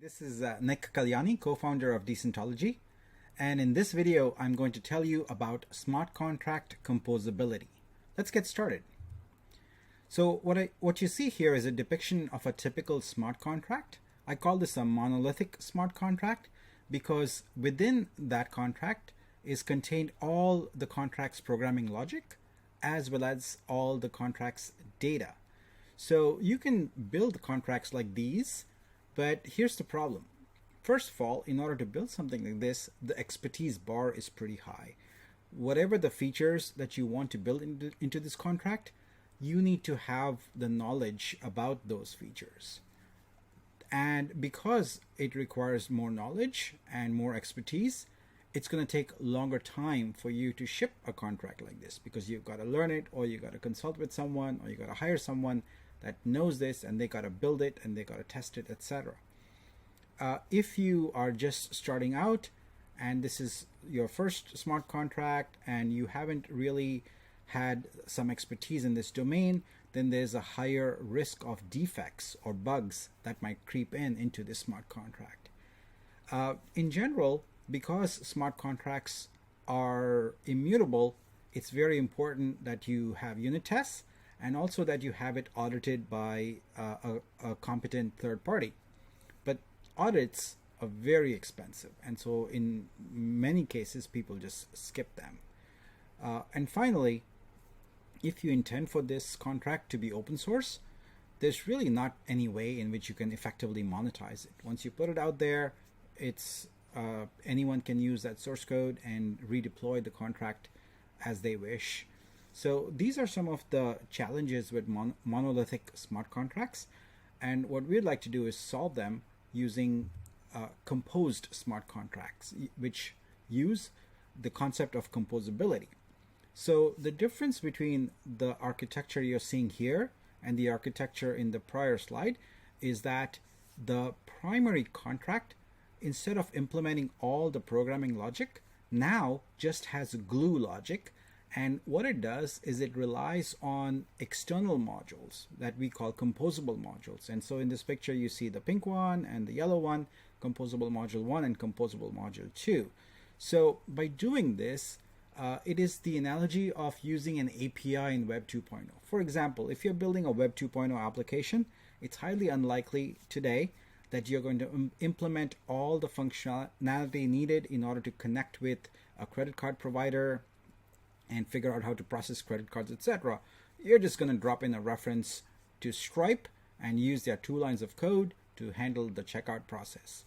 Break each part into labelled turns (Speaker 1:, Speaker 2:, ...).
Speaker 1: This is Nick Kalyani, co-founder of Decentology, and in this video I'm going to tell you about smart contract composability. Let's get started. So what you see here is a depiction of a typical smart contract. I call this a monolithic smart contract because within that contract is contained all the contract's programming logic as well as all the contract's data. So you can build contracts like these, but here's the problem. First of all, in order to build something like this, the expertise bar is pretty high. Whatever the features that you want to build into this contract, you need to have the knowledge about those features. And because it requires more knowledge and more expertise, it's going to take longer time for you to ship a contract like this because you've got to learn it, or you got to consult with someone, or you got to hire someone that knows this, and they got to build it and they got to test it, etc. If you are just starting out and this is your first smart contract and you haven't really had some expertise in this domain, then there's a higher risk of defects or bugs that might creep into this smart contract. In general, because smart contracts are immutable, it's very important that you have unit tests and also that you have it audited by a competent third party. But audits are very expensive, and so in many cases people just skip them. And finally, if you intend for this contract to be open source, there's really not any way in which you can effectively monetize it. Once you put it out there, it's anyone can use that source code and redeploy the contract as they wish. So these are some of the challenges with monolithic smart contracts, and what we'd like to do is solve them using composed smart contracts, which use the concept of composability. So the difference between the architecture you're seeing here and the architecture in the prior slide is that the primary contract, instead of implementing all the programming logic, now just has glue logic. And what it does is it relies on external modules that we call composable modules. And so in this picture, you see the pink one and the yellow one, Composable Module 1 and Composable Module 2. So by doing this, it is the analogy of using an API in Web 2.0. For example, if you're building a Web 2.0 application, it's highly unlikely today that you're going to implement all the functionality needed in order to connect with a credit card provider and figure out how to process credit cards, etc. You're just going to drop in a reference to Stripe and use their 2 lines of code to handle the checkout process.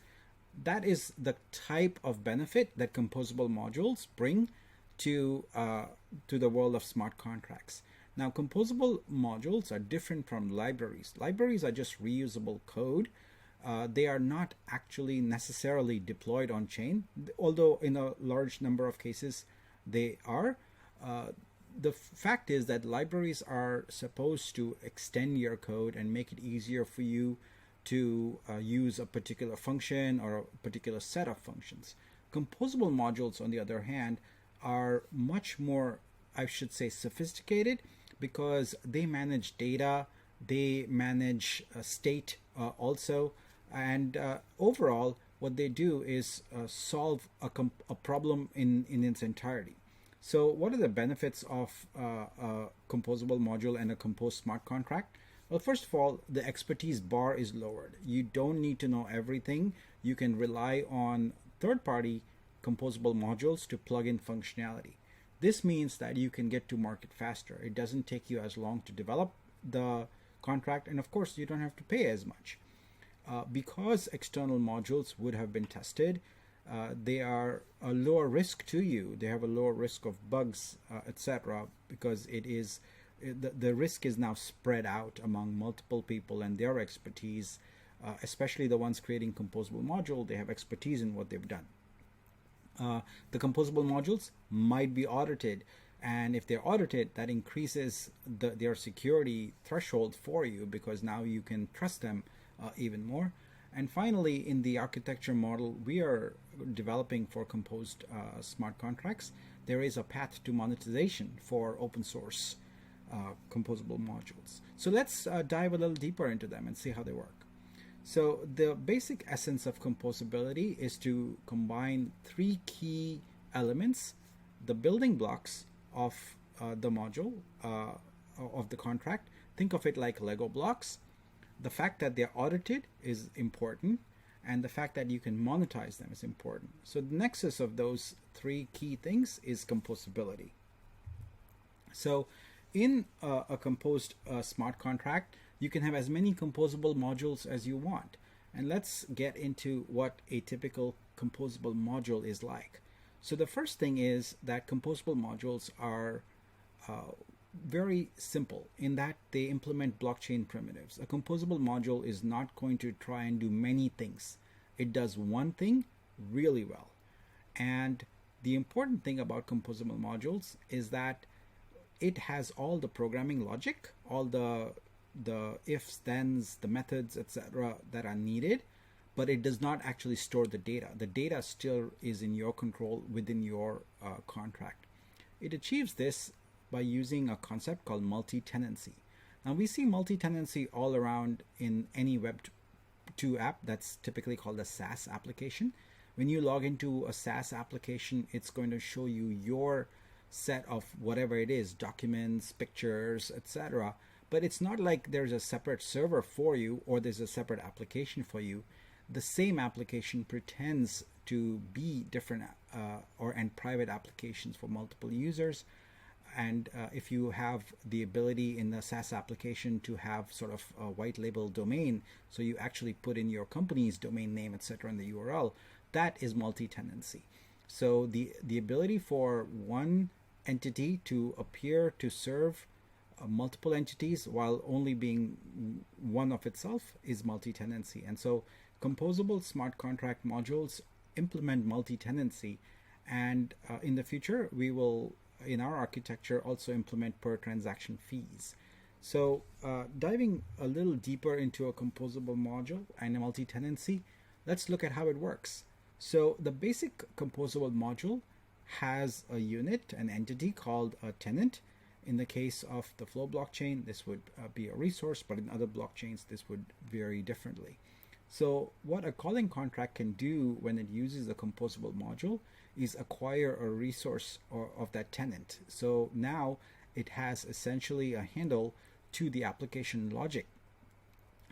Speaker 1: That is the type of benefit that composable modules bring to the world of smart contracts. Now, composable modules are different from libraries. Libraries are just reusable code. They are not actually necessarily deployed on chain, although in a large number of cases they are. The fact is that libraries are supposed to extend your code and make it easier for you to use a particular function or a particular set of functions. Composable modules, on the other hand, are much more, I should say, sophisticated because they manage data, they manage state also, and overall what they do is solve a problem in its entirety. So what are the benefits of a composable module and a composed smart contract? Well, first of all, the expertise bar is lowered. You don't need to know everything. You can rely on third-party composable modules to plug in functionality. This means that you can get to market faster. It doesn't take you as long to develop the contract, and of course you don't have to pay as much. Because external modules would have been tested, they are a lower risk to you. They have a lower risk of bugs, etc., because it is the risk is now spread out among multiple people and their expertise, especially the ones creating composable module. They have expertise in what they've done. The composable modules might be audited, and if they're audited, that increases their security threshold for you because now you can trust them even more. And finally, in the architecture model we are developing for composed smart contracts, there is a path to monetization for open source composable modules. So let's dive a little deeper into them and see how they work. So the basic essence of composability is to combine three key elements, the building blocks of the module, of the contract. Think of it like Lego blocks. The fact that they're audited is important, and the fact that you can monetize them is important. So the nexus of those three key things is composability. So in a composed smart contract, you can have as many composable modules as you want. And let's get into what a typical composable module is like. So the first thing is that composable modules are very simple in that they implement blockchain primitives. A composable module is not going to try and do many things. It does one thing really well. And the important thing about composable modules is that it has all the programming logic, all the ifs, thens, the methods, etc. that are needed, but it does not actually store the data. The data still is in your control within your contract. It achieves this by using a concept called multi-tenancy. Now we see multi-tenancy all around in any Web2 app that's typically called a SaaS application. When you log into a SaaS application, it's going to show you your set of whatever it is, documents, pictures, etc. But it's not like there's a separate server for you or there's a separate application for you. The same application pretends to be different and private applications for multiple users. And if you have the ability in the SaaS application to have sort of a white label domain, so you actually put in your company's domain name, etc. in the URL, that is multi-tenancy. So the ability for one entity to appear to serve multiple entities while only being one of itself is multi-tenancy. And so composable smart contract modules implement multi-tenancy, and in the future we will, in our architecture, also implement per transaction fees. So diving a little deeper into a composable module and a multi-tenancy, let's look at how it works. So the basic composable module has a unit, an entity called a tenant. In the case of the Flow blockchain, this would be a resource, but in other blockchains, this would vary differently. So what a calling contract can do when it uses a composable module is acquire a resource of that tenant. So now it has essentially a handle to the application logic.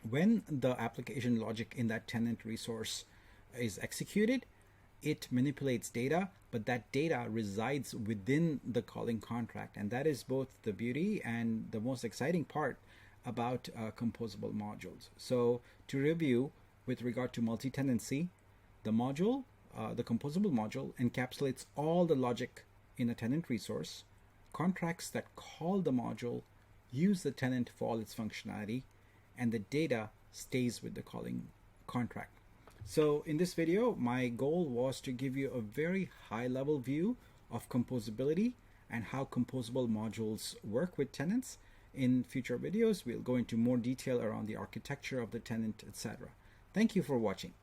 Speaker 1: When the application logic in that tenant resource is executed, it manipulates data, but that data resides within the calling contract. And that is both the beauty and the most exciting part about composable modules. So to review, with regard to multi-tenancy, the module, the composable module, encapsulates all the logic in a tenant resource. Contracts that call the module use the tenant for all its functionality, and the data stays with the calling contract. So in this video, my goal was to give you a very high-level view of composability and how composable modules work with tenants. In future videos, we'll go into more detail around the architecture of the tenant, etc. Thank you for watching.